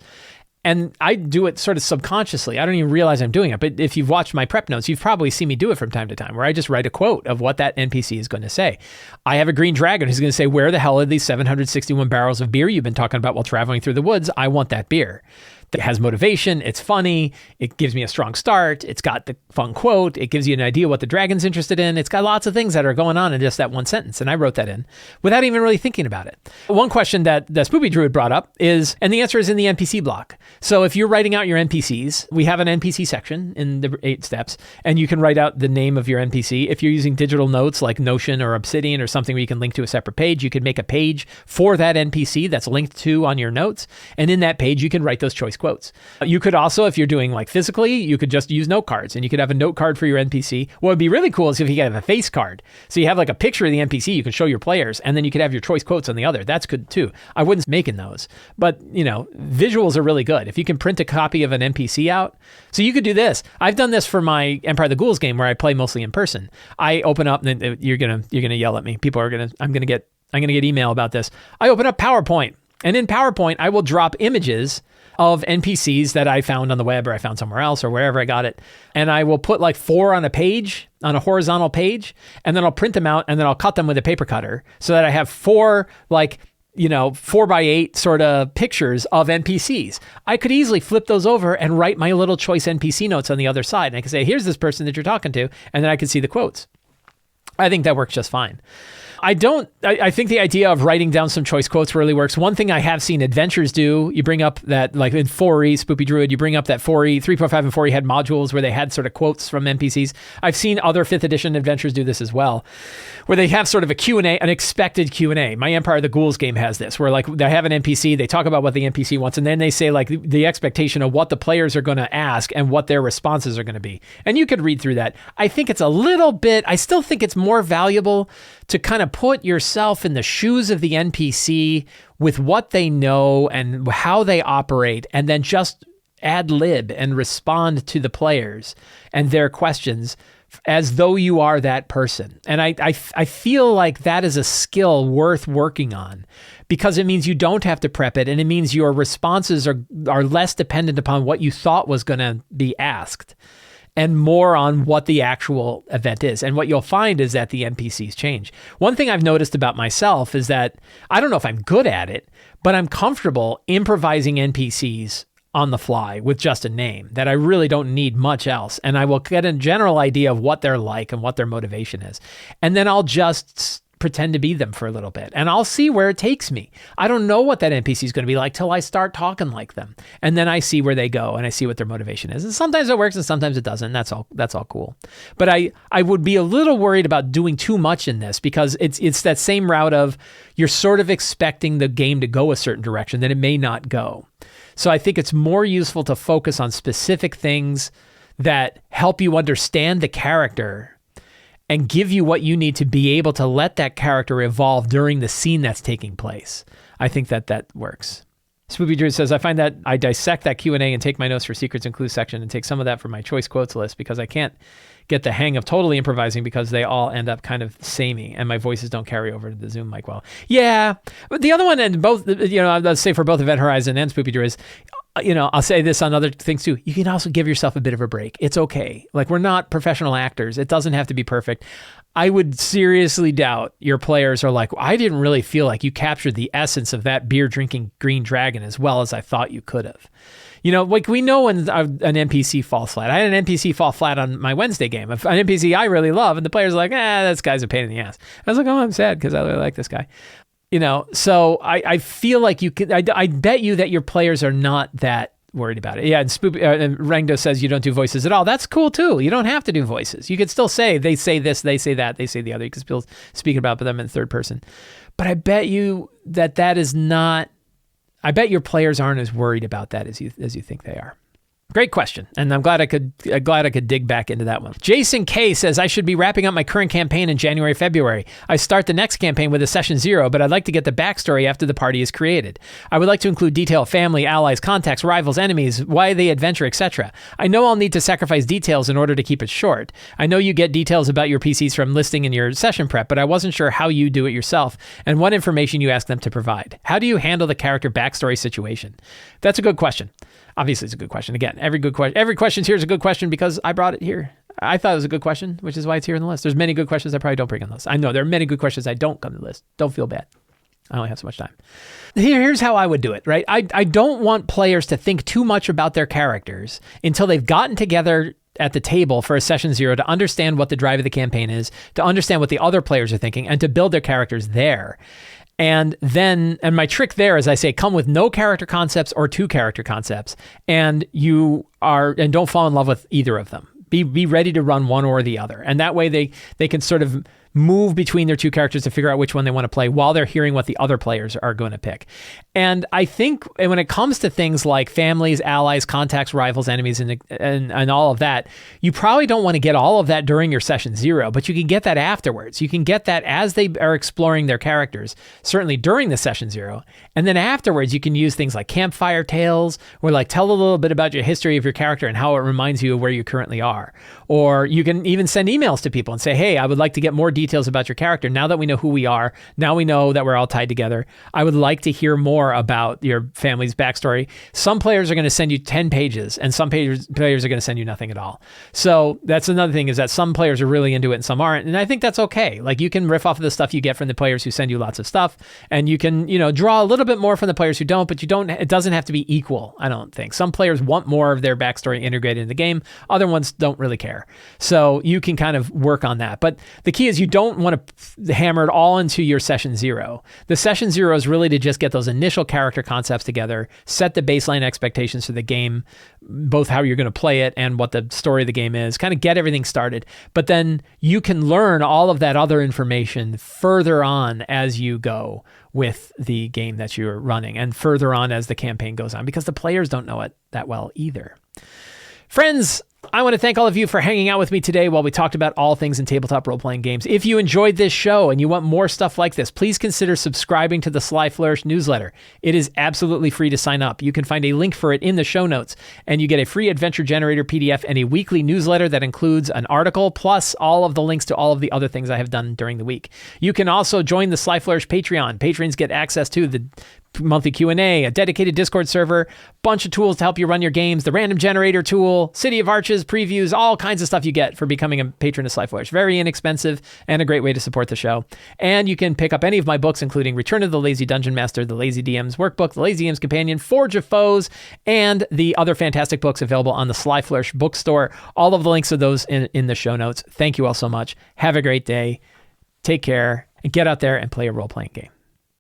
And I do it sort of subconsciously. I don't even realize I'm doing it. But if you've watched my prep notes, you've probably seen me do it from time to time, where I just write a quote of what that NPC is going to say. I have a green dragon who's going to say, "Where the hell are these 761 barrels of beer you've been talking about while traveling through the woods? I want that beer." It has motivation. It's funny. It gives me a strong start. It's got the fun quote. It gives you an idea what the dragon's interested in. It's got lots of things that are going on in just that one sentence. And I wrote that in without even really thinking about it. One question that the Spoopy Druid brought up is, and the answer is in the NPC block. So if you're writing out your NPCs, we have an NPC section in the 8 steps, and you can write out the name of your NPC. If you're using digital notes like Notion or Obsidian or something where you can link to a separate page, you can make a page for that NPC that's linked to on your notes. And in that page, you can write those choice quotes. You could also, if you're doing like physically, you could just use note cards, and you could have a note card for your NPC. What would be really cool is if you have a face card. So you have like a picture of the NPC you can show your players, and then you could have your choice quotes on the other. That's good too. I wouldn't making those, but visuals are really good. If you can print a copy of an NPC out. So you could do this. I've done this for my Empire of the Ghouls game where I play mostly in person. I open up, and you're going to yell at me. I'm going to get email about this. I open up PowerPoint, and in PowerPoint, I will drop images of NPCs that I found on the web or I found somewhere else or wherever I got it. And I will put like 4 on a page, on a horizontal page, and then I'll print them out and then I'll cut them with a paper cutter so that I have 4 4x8 sort of pictures of NPCs. I could easily flip those over and write my little choice NPC notes on the other side. And I can say, here's this person that you're talking to. And then I can see the quotes. I think that works just fine. I think the idea of writing down some choice quotes really works. One thing I have seen adventures do, you bring up that, like in 4E, Spoopy Druid, you bring up that 4E, 3.5 and 4E had modules where they had sort of quotes from NPCs. I've seen other 5th edition adventures do this as well, where they have sort of a Q&A, an expected Q&A. My Empire of the Ghouls game has this, where like they have an NPC, they talk about what the NPC wants, and then they say like the expectation of what the players are going to ask and what their responses are going to be. And you could read through that. I think it's a little bit, I still think it's more valuable to kind of put yourself in the shoes of the NPC with what they know and how they operate, and then just ad lib and respond to the players and their questions as though you are that person. And I feel like that is a skill worth working on, because it means you don't have to prep it, and it means your responses are less dependent upon what you thought was going to be asked and more on what the actual event is. And what you'll find is that the NPCs change. One thing I've noticed about myself is that I don't know if I'm good at it, but I'm comfortable improvising NPCs on the fly with just a name, that I really don't need much else. And I will get a general idea of what they're like and what their motivation is. And then I'll just pretend to be them for a little bit, and I'll see where it takes me. I don't know what that NPC is going to be like till I start talking like them. And then I see where they go and I see what their motivation is. And sometimes it works and sometimes it doesn't. That's all cool. But I would be a little worried about doing too much in this, because it's that same route of you're sort of expecting the game to go a certain direction that it may not go. So I think it's more useful to focus on specific things that help you understand the character and give you what you need to be able to let that character evolve during the scene that's taking place. I think that works. Spoopy Druid says, I find that I dissect that Q&A and take my notes for secrets and clues section and take some of that for my choice quotes list, because I can't get the hang of totally improvising because they all end up kind of samey and my voices don't carry over to the Zoom mic well. Yeah. But the other one, and both, let's say for both Event Horizon and Spoopy Drew is, I'll say this on other things too. You can also give yourself a bit of a break. It's okay. Like, we're not professional actors. It doesn't have to be perfect. I would seriously doubt your players are like, I didn't really feel like you captured the essence of that beer drinking green dragon as well as I thought you could have. Like, we know when an NPC falls flat. I had an NPC fall flat on my Wednesday game. An NPC I really love, and the player's like, this guy's a pain in the ass. I was like, I'm sad because I really like this guy. So I feel like you could, I bet you that your players are not that worried about it. Yeah, and Rangdo says you don't do voices at all. That's cool too. You don't have to do voices. You could still say, they say this, they say that, they say the other. You can still speak about them in third person. But I bet you that is not, I bet your players aren't as worried about that as you think they are. Great question, and I'm glad I could dig back into that one. Jason K says, I should be wrapping up my current campaign in January, February. I start the next campaign with a session 0, but I'd like to get the backstory after the party is created. I would like to include detail of family, allies, contacts, rivals, enemies, why they adventure, etc. I know I'll need to sacrifice details in order to keep it short. I know you get details about your PCs from listing in your session prep, but I wasn't sure how you do it yourself and what information you ask them to provide. How do you handle the character backstory situation? That's a good question. Obviously, it's a good question. Again, every question here is a good question because I brought it here. I thought it was a good question, which is why it's here on the list. There's many good questions I probably don't bring on the list. I know there are many good questions I don't come to the list. Don't feel bad. I only have so much time. Here's how I would do it, right? I don't want players to think too much about their characters until they've gotten together at the table for a session 0 to understand what the drive of the campaign is, to understand what the other players are thinking, and to build their characters there. And my trick there is I say, come with no character concepts or 2 character concepts, and don't fall in love with either of them. Be ready to run one or the other. And that way they can sort of move between their 2 characters to figure out which one they want to play while they're hearing what the other players are going to pick. And I think when it comes to things like families, allies, contacts, rivals, enemies, and all of that, you probably don't want to get all of that during your session 0, but you can get that afterwards. You can get that as they are exploring their characters, certainly during the session 0. And then afterwards, you can use things like campfire tales, or like tell a little bit about your history of your character and how it reminds you of where you currently are. Or you can even send emails to people and say, hey, I would like to get more details about your character. Now that we know who we are, now we know that we're all tied together, I would like to hear more about your family's backstory. Some players are going to send you 10 pages and some players are going to send you nothing at all. So that's another thing, is that some players are really into it and some aren't. And I think that's okay. Like, you can riff off of the stuff you get from the players who send you lots of stuff, and you can, draw a little bit more from the players who don't, but it doesn't have to be equal, I don't think. Some players want more of their backstory integrated in the game. Other ones don't really care. So you can kind of work on that. But the key is you don't want to hammer it all into your session 0. The session 0 is really to just get those initial character concepts together, set the baseline expectations for the game, both how you're going to play it and what the story of the game is, kind of get everything started. But then you can learn all of that other information further on as you go with the game that you're running, and further on as the campaign goes on, because the players don't know it that well either. Friends, I want to thank all of you for hanging out with me today while we talked about all things in tabletop role-playing games. If you enjoyed this show and you want more stuff like this, please consider subscribing to the Sly Flourish newsletter. It is absolutely free to sign up. You can find a link for it in the show notes, and you get a free Adventure Generator PDF and a weekly newsletter that includes an article, plus all of the links to all of the other things I have done during the week. You can also join the Sly Flourish Patreon. Patrons get access to the monthly Q&A, a dedicated Discord server, bunch of tools to help you run your games, the random generator tool, City of Arches, previews, all kinds of stuff you get for becoming a patron of Sly Flourish. Very inexpensive and a great way to support the show. And you can pick up any of my books, including Return of the Lazy Dungeon Master, The Lazy DM's Workbook, The Lazy DM's Companion, Forge of Foes, and the other fantastic books available on the Sly Flourish bookstore. All of the links of those in the show notes. Thank you all so much. Have a great day. Take care, and get out there and play a role-playing game.